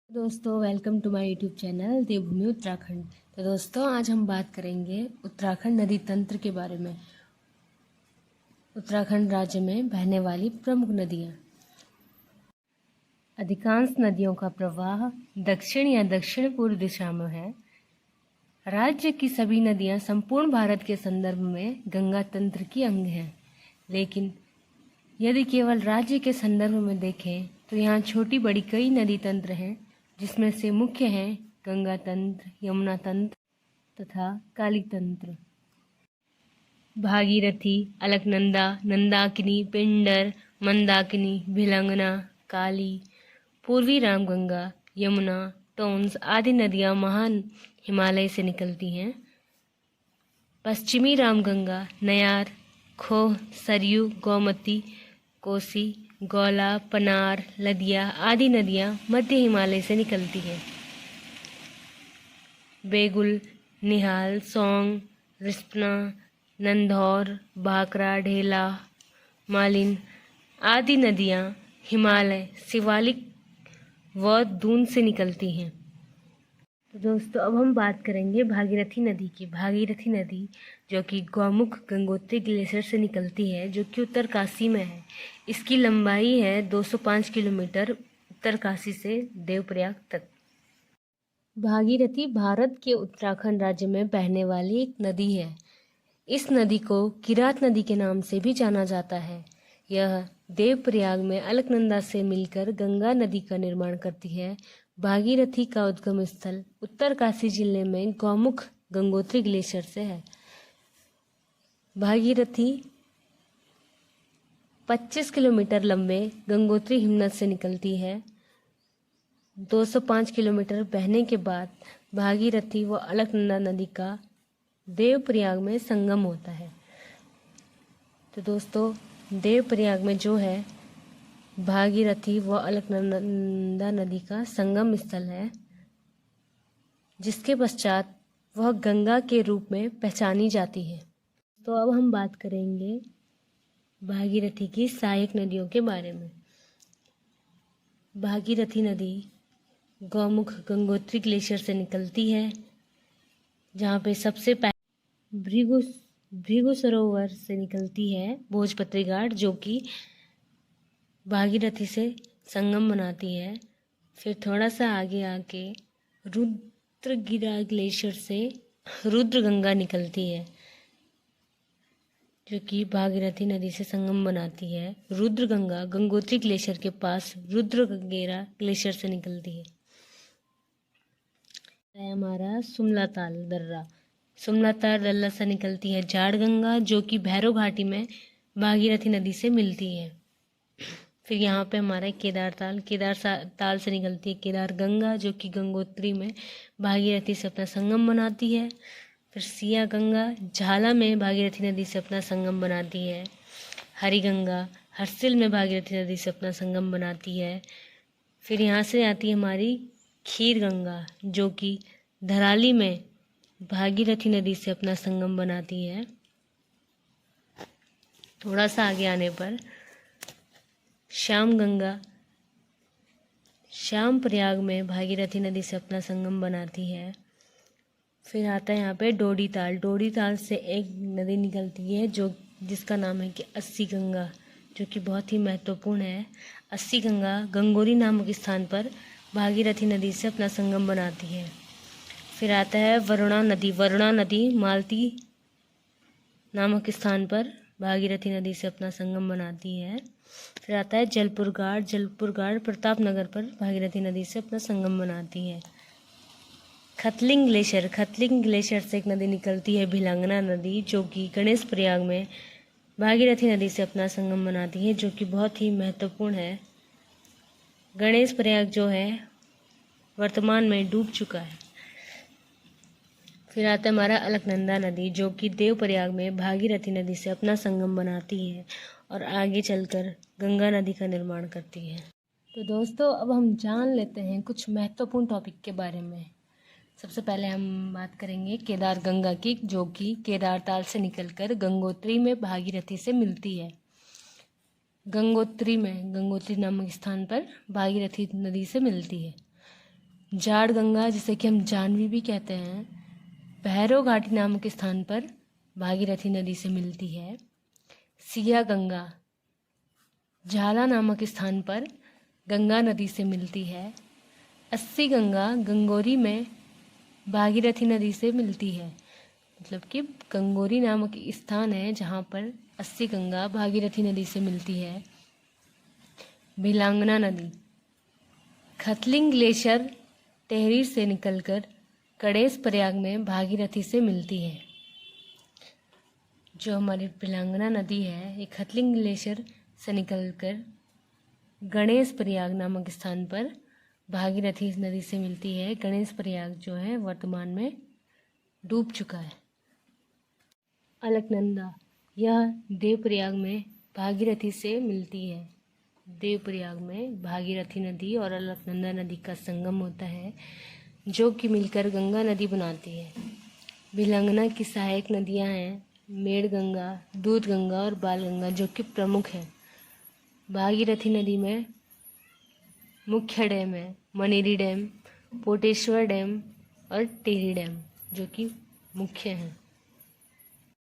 दोस्तों welcome to my YouTube channel Devbhoomi Uttarakhand. तो दोस्तों आज हम बात करेंगे उत्तराखंड नदी तंत्र के बारे में। उत्तराखंड राज्य में बहने वाली प्रमुख नदियाँ। अधिकांश नदियों का प्रवाह दक्षिण या दक्षिण पूर्व दिशा में है। राज्य की सभी नदियाँ संपूर्ण भारत के संदर्भ में गंगा तंत्र की अंग हैं, लेकिन यदि केवल राज्य के संदर्भ में देखें तो यहाँ छोटी बड़ी कई नदी तंत्र हैं, जिसमें से मुख्य हैं गंगा तंत्र, यमुना तंत्र तथा काली तंत्र। भागीरथी, अलकनंदा, नंदाकिनी, पिंडर, मंदाकिनी, भिलंगना, काली, पूर्वी रामगंगा, यमुना, टोंस आदि नदियाँ महान हिमालय से निकलती हैं। पश्चिमी रामगंगा, नयार, खोह, सरयू, गोमती, कोसी, गौला, पनार, लदिया आदि नदियाँ मध्य हिमालय से निकलती हैं। बेगुल, निहाल, सोंग, रिस्पना, नंधौर, भाखरा, ढेला, मालिन आदि नदियाँ हिमालय, शिवालिक व दून से निकलती हैं। तो दोस्तों अब हम बात करेंगे भागीरथी नदी की। भागीरथी नदी जो कि गौमुख गंगोत्री ग्लेशियर से निकलती है, जो कि उत्तरकाशी में है। इसकी लंबाई है 205 किलोमीटर उत्तरकाशी से देवप्रयाग तक। भागीरथी भारत के उत्तराखंड राज्य में बहने वाली एक नदी है। इस नदी को किरात नदी के नाम से भी जाना जाता है। यह देवप्रयाग में अलकनंदा से मिलकर गंगा नदी का निर्माण करती है। भागीरथी का उद्गम स्थल उत्तरकाशी जिले में गौमुख गंगोत्री ग्लेशियर से है। भागीरथी 25 किलोमीटर लंबे गंगोत्री हिमनद से निकलती है। 205 किलोमीटर बहने के बाद भागीरथी व अलकनंदा नदी का देवप्रयाग में संगम होता है। तो दोस्तों देवप्रयाग में जो है भागीरथी व अलकनंदा नदी का संगम स्थल है, जिसके पश्चात वह गंगा के रूप में पहचानी जाती है। तो अब हम बात करेंगे भागीरथी की सहायक नदियों के बारे में। भागीरथी नदी गौमुख गंगोत्री ग्लेशियर से निकलती है, जहाँ पे सबसे पहले भृगु सरोवर से निकलती है भोजपत्री घाट, जो कि भागीरथी से संगम बनाती है। फिर थोड़ा सा आगे आके रुद्रगिरा ग्लेशियर से रुद्रगंगा निकलती है, जो कि भागीरथी नदी से संगम बनाती है। रुद्रगंगा गंगोत्री ग्लेशियर के पास रुद्रगिरा ग्लेशियर से निकलती है। हमारा सुमलाताल दर्रा, सुमलाताल दर्रा से निकलती है जाड़गंगा, जो कि भैरव घाटी में भागीरथी नदी से मिलती है। फिर यहाँ पे हमारा केदार ताल से निकलती है केदार गंगा, जो कि गंगोत्री में भागीरथी से अपना संगम बनाती है। फिर सिया गंगा झाला में भागीरथी नदी से अपना संगम बनाती है। हरी गंगा हर्सिल में भागीरथी नदी से अपना संगम बनाती है। फिर यहाँ से आती है हमारी खीर गंगा, जो कि धराली में भागीरथी नदी से अपना संगम बनाती है। थोड़ा सा आगे आने पर श्याम गंगा श्याम प्रयाग में भागीरथी नदी से अपना संगम बनाती है। फिर आता है यहाँ पे डोडी ताल से एक नदी निकलती है जिसका नाम है कि अस्सी गंगा, जो कि बहुत ही महत्वपूर्ण है। अस्सी गंगा गंगोरी नामक स्थान पर भागीरथी नदी से अपना संगम बनाती है। फिर आता है वरुणा नदी मालती नामक स्थान पर भागीरथी नदी से अपना संगम बनाती है। फिर आता है जलपुर घाट प्रतापनगर पर भागीरथी नदी से अपना संगम बनाती है। खतलिंग ग्लेशियर से एक नदी निकलती है भिलंगना नदी, जो कि गणेश प्रयाग में भागीरथी नदी से अपना संगम बनाती है, जो कि बहुत ही महत्वपूर्ण है। गणेश प्रयाग जो है वर्तमान में डूब चुका है। फिर आता है हमारा अलकनंदा नदी, जो कि देवप्रयाग में भागीरथी नदी से अपना संगम बनाती है और आगे चलकर गंगा नदी का निर्माण करती है। तो दोस्तों अब हम जान लेते हैं कुछ महत्वपूर्ण टॉपिक के बारे में। सबसे पहले हम बात करेंगे केदार गंगा की, जो कि केदार ताल से निकलकर गंगोत्री में भागीरथी से मिलती है। गंगोत्री नामक स्थान पर भागीरथी नदी से मिलती है। जाड़ गंगा, जिसे कि हम जानवी भी कहते हैं, भैरव घाटी नामक स्थान पर भागीरथी नदी से मिलती है। सिया गंगा झाला नामक स्थान पर गंगा नदी से मिलती है। अस्सी गंगा गंगोरी में भागीरथी नदी से मिलती है। मतलब कि गंगोरी नामक स्थान है जहाँ पर अस्सी गंगा भागीरथी नदी से मिलती है। भिलांगना नदी खतलिंग ग्लेशियर टेहरी से निकलकर गणेश प्रयाग में भागीरथी से मिलती है। जो हमारी भिलांगना नदी है, ये खतलिंग ग्लेशियर से निकलकर गणेश प्रयाग नामक स्थान पर भागीरथी नदी से मिलती है। गणेश प्रयाग जो है वर्तमान में डूब चुका है। अलकनंदा, यह देवप्रयाग में भागीरथी से मिलती है। देवप्रयाग में भागीरथी नदी और अलकनंदा नदी का संगम होता है, जो कि मिलकर गंगा नदी बनाती है। भिलंगना की सहायक नदियां हैं मेड़गंगा, दूधगंगा और बालगंगा, जो कि प्रमुख हैं। भागीरथी नदी में मुख्य डैम है मनेरी डैम, पोटेश्वर डैम और टिहरी डैम, जो कि मुख्य हैं।